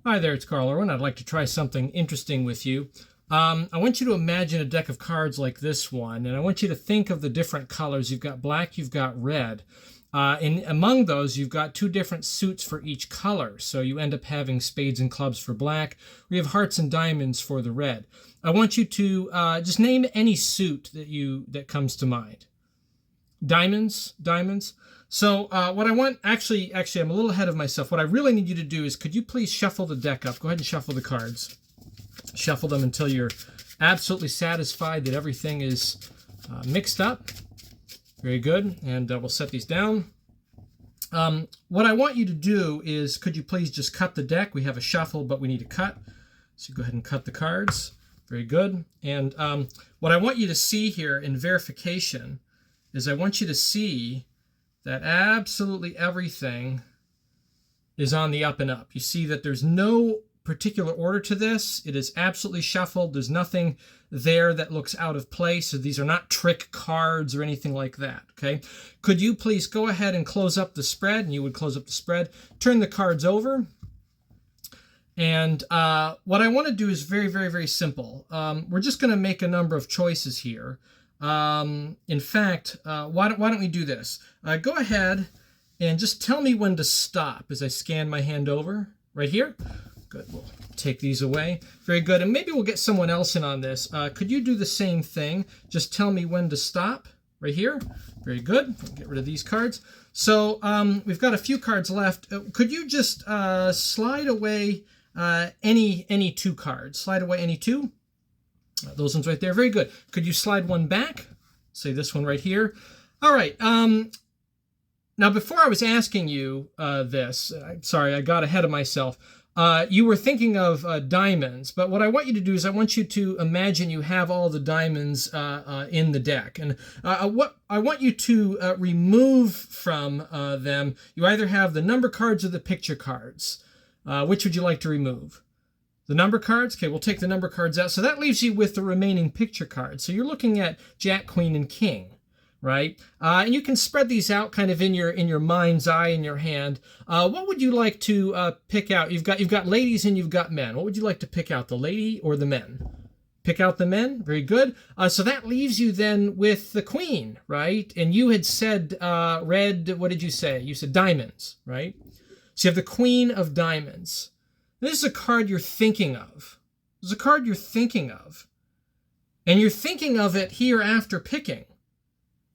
Hi there, it's Carl Irwin. I'd like to try something interesting with you. I want you to imagine a deck of cards like this one, and I want you to think of the different colors. You've got black, you've got red. And among those, you've got two different suits for each color. So you end up having spades and clubs for black. We have hearts and diamonds for the red. I want you to just name any suit that comes to mind. Diamonds. So what I want, actually, I'm a little ahead of myself. What I really need you to do is, could you please shuffle the deck up? Go ahead and shuffle the cards. Shuffle them until you're absolutely satisfied that everything is mixed up. Very good. And we'll set these down. What I want you to do is, could you please just cut the deck? We have a shuffle, but we need to cut. So go ahead and cut the cards. Very good. And what I want you to see here in verification is I want you to see that absolutely everything is on the up and up. You see that there's no particular order to this. It is absolutely shuffled. There's nothing there that looks out of place. So these are not trick cards or anything like that. Okay. Could you please go ahead and close up the spread? And you would close up the spread. Turn the cards over. And what I want to do is very, very, very simple. We're just going to make a number of choices here. In fact, why don't we do this? Go ahead and just tell me when to stop as I scan my hand over. Right here. Good. We'll take these away. Very good. And maybe we'll get someone else in on this. Could you do the same thing? Just tell me when to stop. Right here. Very good. We'll get rid of these cards. So we've got a few cards left. Could you just slide away any two cards? Slide away any two. Those ones right there. Very good. Could you slide one back? Say this one right here. All right. Now, before I was asking you this, sorry, I got ahead of myself. You were thinking of diamonds, but what I want you to do is I want you to imagine you have all the diamonds in the deck. And what I want you to remove from them, you either have the number cards or the picture cards. Which would you like to remove? The number cards? Okay, we'll take the number cards out. So that leaves you with the remaining picture cards. So you're looking at Jack, Queen, and King, right? And you can spread these out kind of in your mind's eye in your hand. What would you like to pick out? You've got ladies and you've got men. What would you like to pick out, the lady or the men? Pick out the men. Very good. So that leaves you then with the Queen, right? And you had said red. What did you say? You said diamonds, right? So you have the Queen of Diamonds. This is a card you're thinking of. This is a card you're thinking of. And you're thinking of it here after picking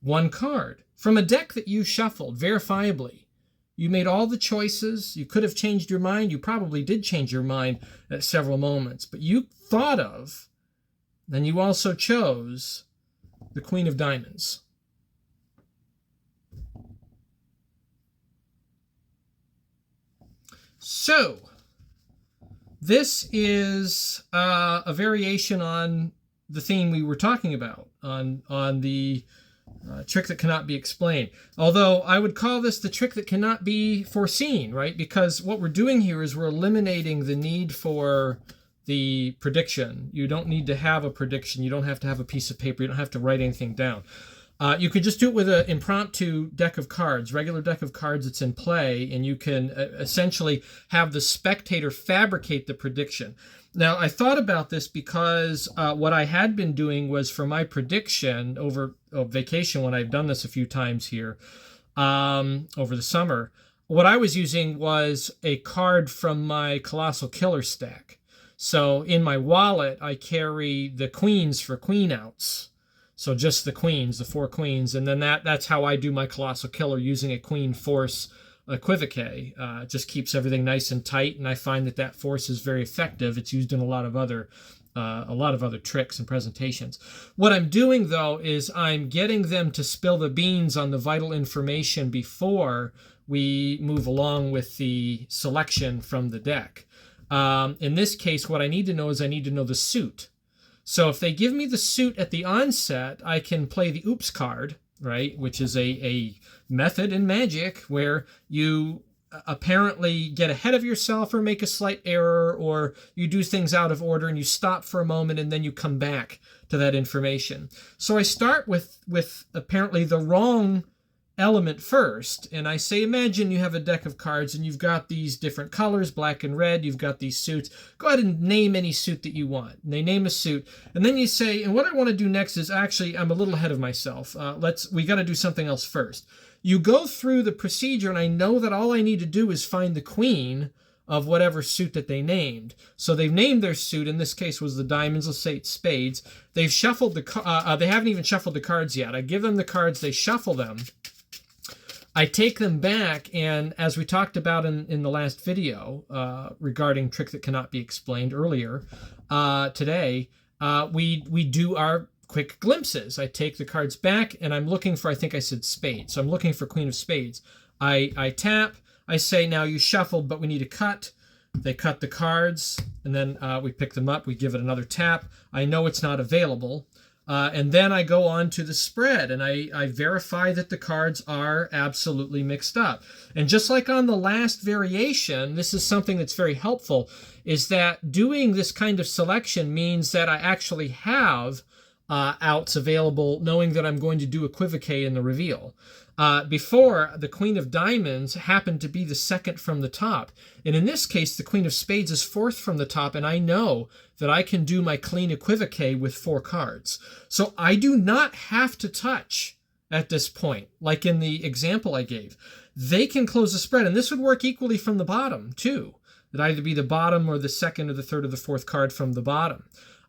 one card from a deck that you shuffled verifiably. You made all the choices. You could have changed your mind. You probably did change your mind at several moments. But you thought of, then you also chose the Queen of Diamonds. So, this is a variation on the theme we were talking about, on the trick that cannot be explained. Although I would call this the trick that cannot be foreseen, right? Because what we're doing here is we're eliminating the need for the prediction. You don't need to have a prediction. You don't have to have a piece of paper. You don't have to write anything down. You could just do it with an impromptu deck of cards, regular deck of cards that's in play, and you can essentially have the spectator fabricate the prediction. Now, I thought about this because what I had been doing was for my prediction over vacation, when I've done this a few times here over the summer, what I was using was a card from my Colossal Killer stack. So in my wallet, I carry the queens for queen outs. So just the queens, the four queens, and then that's how I do my Colossal Killer using a queen force equivoque. It just keeps everything nice and tight, and I find that force is very effective. It's used in a lot of other tricks and presentations. What I'm doing though is I'm getting them to spill the beans on the vital information before we move along with the selection from the deck. In this case, what I need to know is I need to know the suit. So if they give me the suit at the onset, I can play the oops card, right? Which is a method in Magic where you apparently get ahead of yourself or make a slight error, or you do things out of order and you stop for a moment and then you come back to that information. So I start with apparently the wrong element first, and I say, imagine you have a deck of cards and you've got these different colors, black and red, you've got these suits. Go ahead and name any suit that you want. And they name a suit, and then you say, and what I want to do next is, actually, I'm a little ahead of myself. We got to do something else first. You go through the procedure, and I know that all I need to do is find the queen of whatever suit that they named. So they've named their suit. In this case was the diamonds. Let's say it's spades. They've shuffled they haven't even shuffled the cards yet. I give them the cards. They shuffle them. I take them back, and as we talked about in the last video regarding trick that cannot be explained earlier today, we do our quick glimpses. I take the cards back, and I'm looking for, I think I said spades. So I'm looking for queen of spades. I tap. I say, now you shuffled, but we need a cut. They cut the cards, and then we pick them up. We give it another tap. I know it's not available. And then I go on to the spread, and I verify that the cards are absolutely mixed up. And just like on the last variation, this is something that's very helpful, is that doing this kind of selection means that I actually have outs available, knowing that I'm going to do equivocate in the reveal. Before, the queen of diamonds happened to be the second from the top. And in this case, the queen of spades is fourth from the top, and I know that I can do my clean equivocate with 4 cards. So I do not have to touch at this point, like in the example I gave. They can close the spread, and this would work equally from the bottom, too. It'd either be the bottom or the second or the third or the fourth card from the bottom.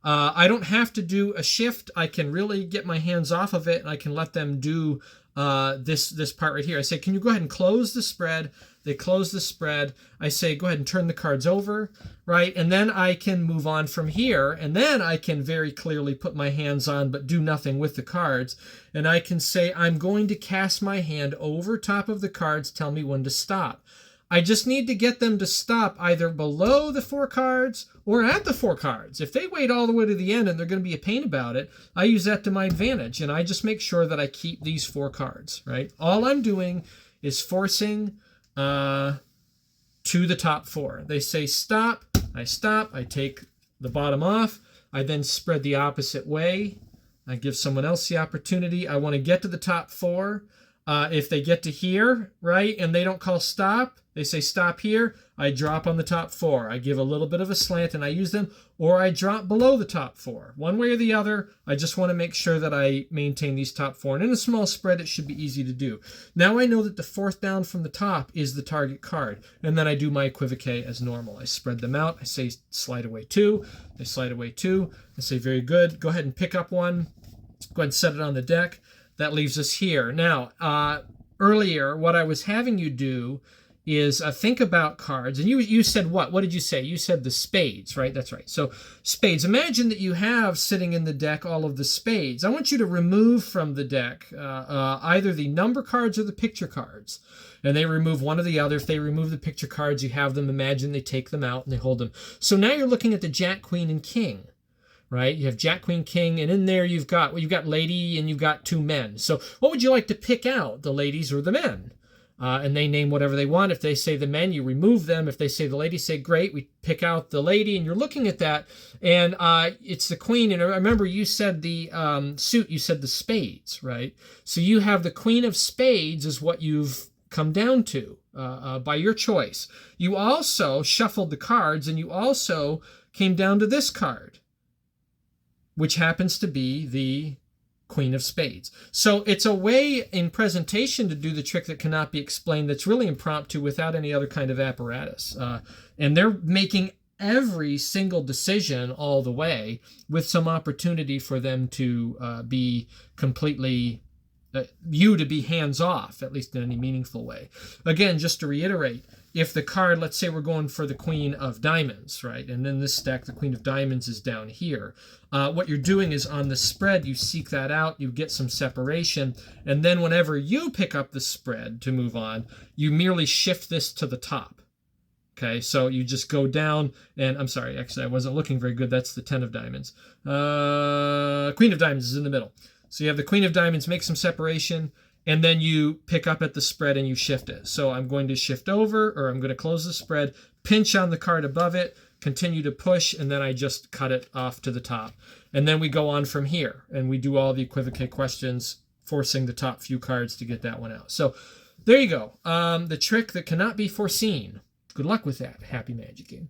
I don't have to do a shift. I can really get my hands off of it, and I can let them do this part right here. I say, can you go ahead and close the spread? They close the spread. I say, go ahead and turn the cards over, right? And then I can move on from here, and then I can very clearly put my hands on but do nothing with the cards. And I can say, I'm going to cast my hand over top of the cards. Tell me when to stop. I just need to get them to stop either below the 4 cards or at the 4 cards. If they wait all the way to the end and they're going to be a pain about it, I use that to my advantage, and I just make sure that I keep these 4 cards, right? All I'm doing is forcing to the top 4. They say stop, I take the bottom off, I then spread the opposite way. I give someone else the opportunity. I want to get to the top 4. If they get to here, right, and they don't call stop, they say stop here, I drop on the top 4. I give a little bit of a slant and I use them, or I drop below the top 4. One way or the other, I just want to make sure that I maintain these top 4. And in a small spread, it should be easy to do. Now I know that the 4th down from the top is the target card, and then I do my equivocate as normal. I spread them out. I say slide away 2. They slide away 2. I say very good. Go ahead and pick up one. Go ahead and set it on the deck. That leaves us here. Now, earlier, what I was having you do is think about cards. And you said what? What did you say? You said the spades, right? That's right. So spades. Imagine that you have sitting in the deck all of the spades. I want you to remove from the deck either the number cards or the picture cards. And they remove one or the other. If they remove the picture cards, you have them. Imagine they take them out and they hold them. So now you're looking at the Jack, Queen, and King. Right? You have Jack, Queen, King, and in there you've got lady and you've got 2 men. So what would you like to pick out, the ladies or the men? And they name whatever they want. If they say the men, you remove them. If they say the lady, say great, we pick out the lady, and you're looking at that, and it's the queen. And I remember you said the suit, you said the spades, right? So you have the queen of spades is what you've come down to by your choice. You also shuffled the cards, and you also came down to this card, which happens to be the Queen of Spades. So it's a way in presentation to do the trick that cannot be explained that's really impromptu without any other kind of apparatus. And they're making every single decision all the way with some opportunity for them to be completely, you to be hands off, at least in any meaningful way. Again, just to reiterate, if the card, let's say we're going for the Queen of Diamonds, right? And in this stack, the Queen of Diamonds is down here. What you're doing is on the spread, you seek that out, you get some separation, and then whenever you pick up the spread to move on, you merely shift this to the top. Okay, so you just go down, and I'm sorry, actually, I wasn't looking very good. That's the 10 of Diamonds. Queen of Diamonds is in the middle. So you have the Queen of Diamonds, make some separation, and then you pick up at the spread and you shift it. So I'm going to shift over, or I'm going to close the spread, pinch on the card above it, continue to push, and then I just cut it off to the top. And then we go on from here, and we do all the equivocate questions forcing the top few cards to get that one out. So there you go. The trick that cannot be foreseen. Good luck with that. Happy magicking.